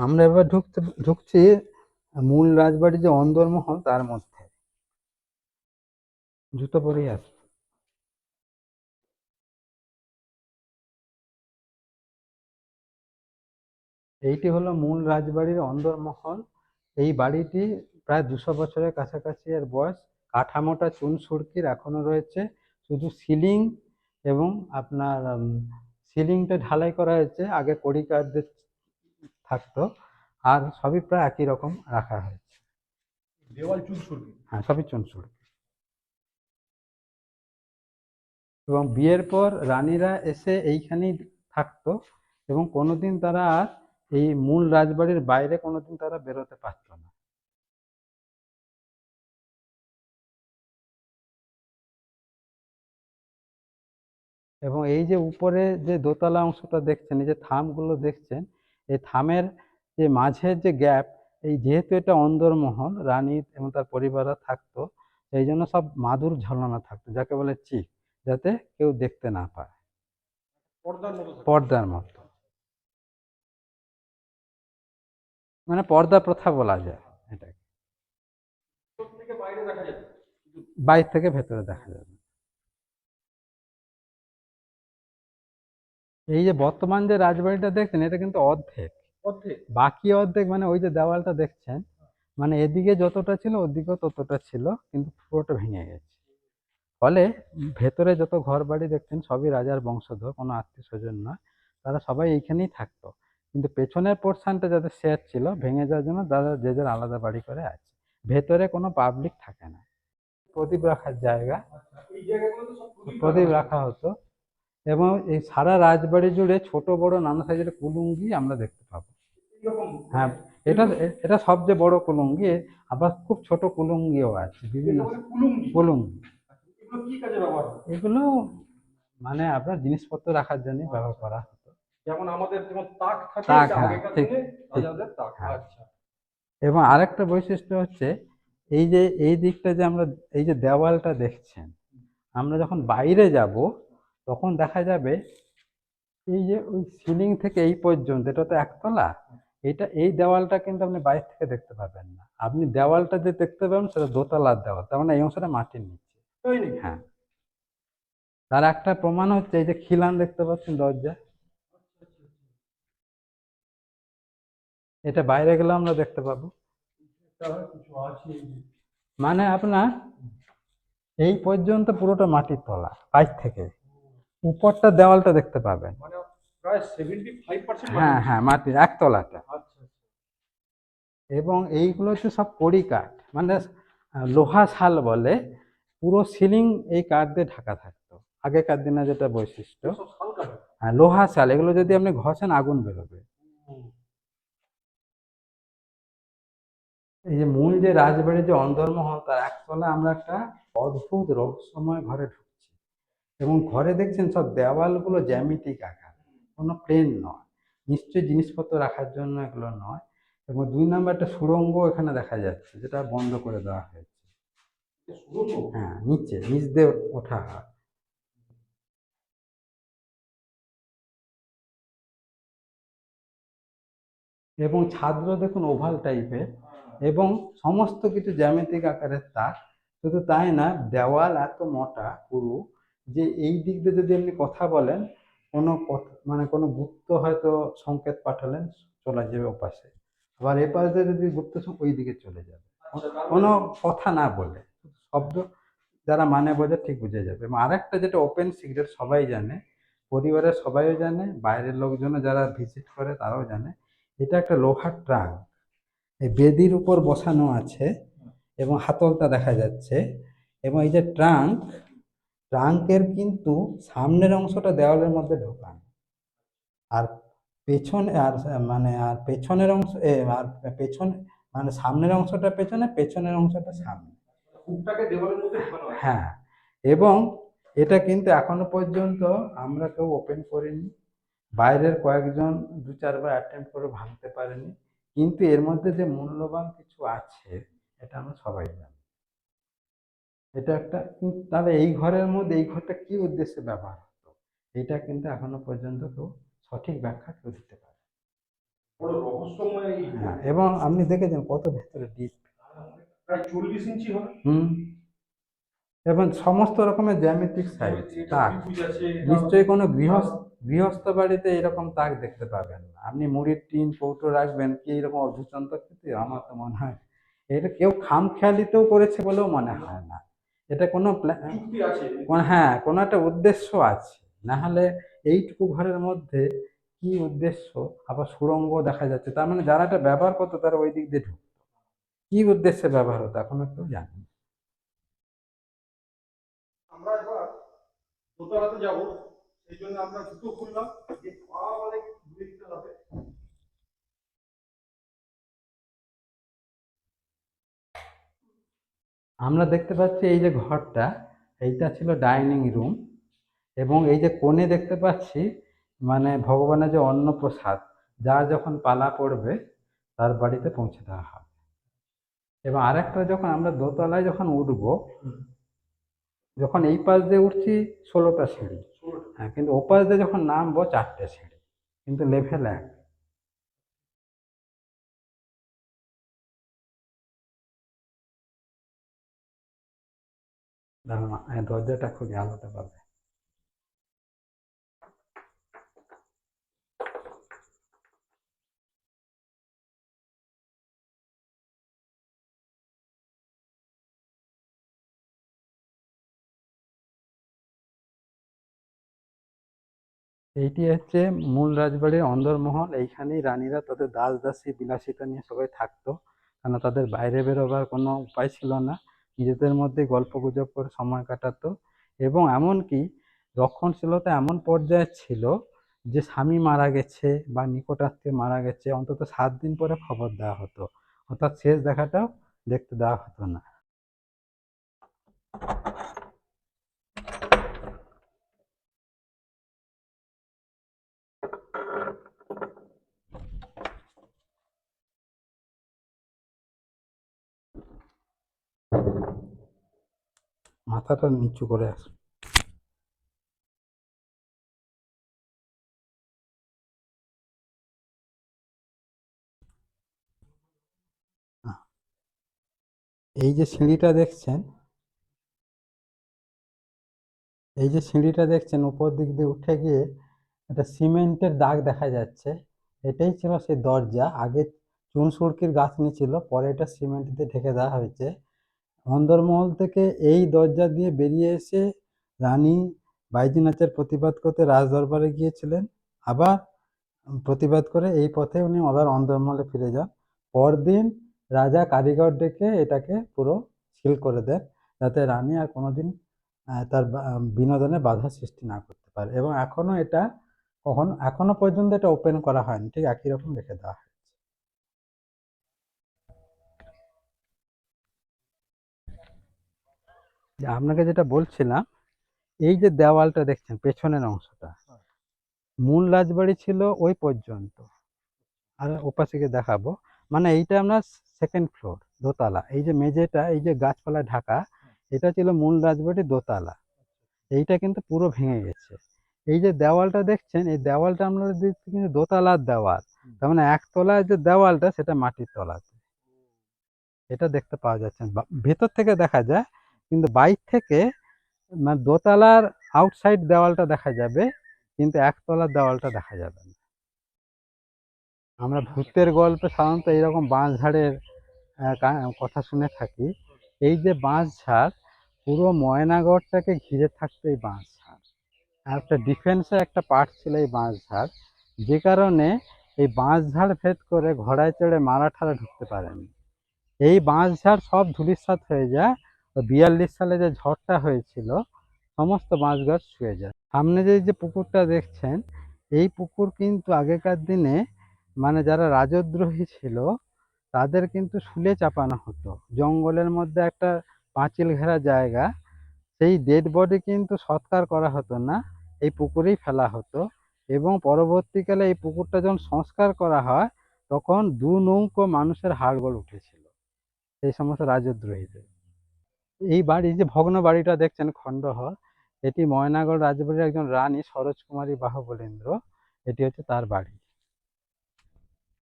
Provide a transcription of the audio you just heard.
আমরা এবার ঢুকছি মূল রাজবাড়ি যে অন্দরমহল তার মধ্যে। জুতো পরেই আছে। এইটি হলো মূল রাজবাড়ির অন্দরমহল। এই বাড়িটি প্রায় 200 বছরের কাছাকাছি এর বয়স। কাঠামোটা চুন সুড়কির এখনো রয়েছে, শুধু সিলিং এবং আপনার সিলিংটা ঢালাই করা হয়েছে, আগে কড়িকাঠ দিয়ে থাকতো, আর সবই প্রায় একই রকম রাখা হয়েছে। দেওয়াল চুন সুরকি। হ্যাঁ, সবই চুন সুড়কি। এবং বিয়ের পর রানীরা এসে এইখানেই থাকতো, এবং কোনোদিন তারা আর এই মূল রাজবাড়ির বাইরে কোনোদিন তারা বেরোতে পারতো না। এবং এই যে উপরে যে দোতলা অংশটা দেখছেন, এই যে থামগুলো দেখছেন, এই থামের যে মাঝের যে গ্যাপ, এই যেহেতু এটা অন্দরমহল, রানী এবং তার পরিবাররা থাকতো, এই জন্য সব মাদুর ঝোলানো থাকতো, যাকে বলে চিক, যাতে কেউ দেখতে না পায়, পর্দার মতো থাকে। পর্দার মতো। মানে পর্দা প্রথা বলা যায় এটাকে। ভিতর থেকে বাইরে দেখা যাবে। বাইরে থেকে ভেতরে দেখা যাবে। এই যে বর্তমান যে রাজবাড়িটা দেখছেন, এটা কিন্তু অর্ধেক। অর্ধেক। বাকি অর্ধেক মানে ওই যে দেওয়ালটা দেখছেন, মানে এদিকে যতটা ছিল ওদিকেও ততটা ছিল, কিন্তু পুরোটা ভেঙে গেছে। ফলে ভেতরে যত ঘর বাড়ি দেখছেন সবই রাজার বংশধর, কোনো আত্মীয় স্বজন নয়, তারা সবাই এইখানেই থাকতো। কিন্তু পেছনের পোর্শনটা যাদের শেয়ার ছিল, ভেঙে যাওয়ার জন্য তারা যে যার আলাদা বাড়ি করে আছে। ভেতরে কোনো পাবলিক থাকে না। প্রদীপ রাখার জায়গা, এই জায়গাগুলো তো সব প্রদীপ রাখা হতো। এবং এই সারা রাজবাড়ি জুড়ে ছোট বড় নানা সাইজের কুলুঙ্গি আমরা দেখতে পাবো। এইরকম। হ্যাঁ, এটা এটা সবচেয়ে বড় কুলুঙ্গি। আবার খুব ছোট কুলুঙ্গিও আছে, বিভিন্ন এগুলো বলে কুলুঙ্গি। কুলুঙ্গি। এগুলো কি কাজে ব্যবহার হয়? এগুলো মানে আপনার জিনিসপত্র রাখার জন্য ব্যবহার করা হতো। যেমন আমাদের যেমন তাক থাকে, তাক, এটা হ্যাঁ, আগেকার ঠিক দিনে ঠিক। রাজাদের তাক। হ্যাঁ, আচ্ছা। এবং আরেকটা বৈশিষ্ট্য হচ্ছে, এই যে এই দিকটা যে আমরা, এই যে দেওয়ালটা দেখছেন, আমরা যখন বাইরে যাব তখন দেখা যাবে এই যে ওই সিলিং থেকে এই পর্যন্ত, এটা তো একতলা, এটা এই দেওয়ালটা কিন্তু আপনি বাইরে থেকে দেখতে পাবেন না। আপনি দেওয়ালটা যে দেখতে পাবেন সেটা দোতলার দেওয়াল, তার মানে এই অংশটা মাটির নিচে। তাই নাকি? হ্যাঁ, তার একটা প্রমাণ হচ্ছে এই যে খিলান দেখতে পাচ্ছেন দরজা, এটা বাইরে গেলে আমরা দেখতে পাবো। তাহলে কিছু আছে। মানে আপনার এই পর্যন্ত পুরোটা মাটির তলা, বাইর থেকে উপরটা দেওয়ালটা দেখতে পাবেন। মানে প্রায় 75% মাটির হ্যাঁ নিচে। হ্যাঁ, মাটির একতলাটা। আচ্ছা। এবং এইগুলো হচ্ছে সব কড়ি কাঠ, মানে লোহা শাল বলে। পুরো সিলিং এই কাঠ দিয়ে ঢাকা থাকতো আগেকার দিনে, যেটা বৈশিষ্ট্য। সব শাল কাঠের। হ্যাঁ, লোহা শাল, এগুলো যদি আপনি ঘষেন আগুন বেরোবে। হুম। এই যে মূল যে রাজবাড়ির যে অন্দরমহল, তার একতলায় আমরা একটা অদ্ভুত রহস্যময় ঘরে ঢুকছি। এবং ঘরে দেখছেন সব দেওয়ালগুলো জ্যামিতিক আকার, কোনো প্লেন নয়। নিশ্চয়ই জিনিসপত্র রাখার জন্য এগুলো নয়। এবং 2 নম্বর একটা সুড়ঙ্গ এখানে দেখা যাচ্ছে, যেটা বন্ধ করে দেওয়া হয়েছে। সুড়ঙ্গ। হ্যাঁ, নিচ দিয়ে ওঠা হয়। এবং ছাদগুলো দেখুন ওভাল টাইপের, এবং সমস্ত কিছু জ্যামিতিক আকারের তাক। শুধু তাই না, দেওয়াল এত মোটা পুরো, যে এই দিক দিয়ে যদি আপনি কথা বলেন, কোনো কথা মানে কোনো গুপ্ত হয়তো সংকেত পাঠালেন, চলে যাবে ওপাশে। আবার এপাশ দিয়ে যদি গুপ্ত ওই দিকে চলে যাবে, কোনো কথা না বলে, শব্দ যারা মানে বোঝে ঠিক বুঝে যাবে। এবং আরেকটা যেটা ওপেন সিক্রেট, সবাই জানে, পরিবারের সবাইও জানে, বাইরের লোকজনও যারা ভিজিট করে তারাও জানে, এটা একটা লোহার ট্রাঙ্ক, এই বেদির উপর বসানো আছে, এবং হাতলটা দেখা যাচ্ছে। এবং এই যে ট্রাঙ্কের কিন্তু সামনের অংশটা দেওয়ালের মধ্যে ঢোকানো, আর পেছনে আর মানে আর পেছনের অংশ আর পেছনে, মানে সামনের অংশটা পেছনে, পেছনের অংশটা সামনে। হুকটাকে দেওয়ালের মধ্যে ঢোকানো আছে। হ্যাঁ, এবং এটা কিন্তু এখনো পর্যন্ত আমরা কেউ ওপেন করিনি। বাইরের কয়েকজন 2-4 বার অ্যাটেম্প্ট করে ভাঙতে পারেনি। কিন্তু এর মধ্যে যে মূল্যবান কিছু আছে, এটা আমরা সবাই জানি। এটা একটা তাহলে এই ঘরের মধ্যে এই ঘরটা কি উদ্দেশ্যে ব্যবহার হতো, এটা কিন্তু এখনো পর্যন্ত কেউ সঠিক ব্যাখ্যা কেউ দিতে পারে। বড় রহস্যময় এই হ্যাঁ, এবং আপনি দেখেছেন কত ভেতরে ডিপ। প্রায় 40 ইঞ্চি হবে। হুম। এবং সমস্ত রকমের জ্যামিতিক সাইজ এটা তাক। ত্রিভুজ আছে, এটা নিশ্চয়ই কোনো গৃহস্থ বাড়িতে এরকম তাক দেখতে পাবেন না। আপনি মুড়ির টিন কৌটো রাখবেন কি এরকম অর্ধচন্দ্রাকৃতি, আমার তো মনে হয় এটা কেউ খামখেয়ালিতেও করেছে বলেও মনে হয় না। এটা কোনো যুক্তি আছে। হ্যাঁ, কোনো একটা উদ্দেশ্য আছে। না হলে এইটুকু ঘরের মধ্যে কি উদ্দেশ্য? আবার সুড়ঙ্গ দেখা যাচ্ছে, তার মানে যারা এটা ব্যবহার করতো তারা ওই দিক দিয়ে ঢুকতো। কি উদ্দেশ্যে ব্যবহার হতো এখনো কেউ জানে না। আমরা এবার দোতলাতে যাব, সেই জন্য আমরা জুতো খুললাম, যে পা আমাদের ধুয়ে দিতে হবে। আমরা দেখতে পাচ্ছি এই যে ঘরটা, এইটা ছিল ডাইনিং রুম। এবং এই যে কোণে দেখতে পাচ্ছি মানে ভগবানের যে অন্নপ্রসাদ, যার যখন পালা পড়বে তার বাড়িতে পৌঁছে দেওয়া হবে। এবং আরেকটা, যখন আমরা দোতলায় যখন উঠবো, যখন এই পাশ দিয়ে উঠছি 16টা সিঁড়ি, হ্যাঁ, কিন্তু ও পাশ দিয়ে যখন নামবো 4টে সিঁড়ি, কিন্তু লেভেল এক। দাঁড়ান, দরজাটা খুলে আলোতে পাবে। এইটি হচ্ছে মূল রাজবাড়ির অন্দরমহল। এইখানেই রানীরা তাদের দাস দাসী বিলাসিতা নিয়ে সবাই থাকতো, কেন তাদের বাইরে বেরোবার কোনো উপায় ছিল না। নিজেদের মধ্যে গল্প গুজব করে সময় কাটাতো। এবং এমনকি রক্ষণশীলতা এমন পর্যায়ে ছিল যে স্বামী মারা গেছে বা নিকটাত্মীয় মারা গেছে অন্তত 7 দিন পরে খবর দেওয়া হতো, অর্থাৎ শেষ দেখাটাও দেখতে দেওয়া হতো না। মাথাটা নিচু করে আসে। এই যে সিঁড়িটা দেখছেন, এই যে সিঁড়িটা দেখছেন উপর দিক দিয়ে উঠে গিয়ে একটা সিমেন্টের দাগ দেখা যাচ্ছে। এটাই ছিল সেই দরজা। আগে চুন সুড়কির গাঁথনি ছিল, পরে এটা সিমেন্ট দিয়ে ঢেকে দেওয়া হয়েছে। অন্দরমহল থেকে এই দরজা দিয়ে বেরিয়ে এসে রানী বাইজিনাচের প্রতিবাদ করতে রাজদরবারে গিয়েছিলেন। আবার প্রতিবাদ করে এই পথে উনি আবার অন্দরমহলে ফিরে যান। পরদিন রাজা কারিগর ডেকে এটাকে পুরো সিল করে দেন, যাতে রানী আর কোনোদিন তার বিনোদনে বাধা সৃষ্টি না করতে পারে। এবং এখনো এটা এখনো পর্যন্ত এটা ওপেন করা হয়নি, ঠিক একই রকম রেখে দেওয়া হয়। যে আপনাকে যেটা বলছিলাম, এই যে দেওয়ালটা দেখছেন পেছনের অংশটা, মূল রাজবাড়ি ছিল ওই পর্যন্ত। আর ওপাশে গিয়ে দেখাবো, মানে এইটা আপনার সেকেন্ড ফ্লোর, দোতলা। এই যে মেঝেটা, এই যে গাছপালা ঢাকা, এটা ছিল মূল রাজবাড়ির দোতলা। এইটা কিন্তু পুরো ভেঙে গেছে। এই যে দেওয়ালটা দেখছেন, এই দেওয়ালটা আমরা দেখছি কিন্তু দোতলার দেওয়াল, তার মানে একতলায় যে দেওয়ালটা সেটা মাটির তলাতে। এটা দেখতে পাওয়া যাচ্ছে না, ভেতর থেকে দেখা যায়, কিন্তু বাইর থেকে মানে দোতলার আউটসাইড দেওয়ালটা দেখা যাবে, কিন্তু একতলার দেওয়ালটা দেখা যাবে না। আমরা ভূতের গল্পে সাধারণত এইরকম বাঁশঝাড়ের কথা শুনে থাকি। এই যে বাঁশঝাড়, পুরো ময়নাগড়টাকে ঘিরে থাকতো এই বাঁশঝাড়। আর একটা ডিফেন্সের একটা পার্ট ছিল এই বাঁশঝাড়, যে কারণে এই বাঁশঝাড় ভেদ করে ঘোড়ায় চড়ে মারাঠারা ঢুকতে পারেনি। এই বাঁশঝাড় সব ধূলিসাৎ হয়ে যায়। 42 সালে যে ঝড়টা হয়েছিল, সমস্ত বাঁশ গাছ ছুঁয়ে যায়। সামনে যে যে পুকুরটা দেখছেন, এই পুকুর কিন্তু আগেকার দিনে মানে যারা রাজদ্রোহী ছিল তাদের কিন্তু শুলে চাপানো হতো। জঙ্গলের মধ্যে একটা পাঁচিল ঘেরা জায়গা, সেই ডেড বডি কিন্তু সৎকার করা হতো না, এই পুকুরেই ফেলা হতো। এবং পরবর্তীকালে এই পুকুরটা যখন সংস্কার করা হয়, তখন 2 নৌকো মানুষের হাড়গোড় উঠেছিল সেই সমস্ত রাজদ্রোহীদের। এই বাড়ি, যে ভগ্ন বাড়িটা দেখছেন খণ্ডহর, এটি ময়নাগড় রাজবাড়ির একজন রানী সরোজ কুমারী বাহুবলেন্দ্র, এটি হচ্ছে তার বাড়ি।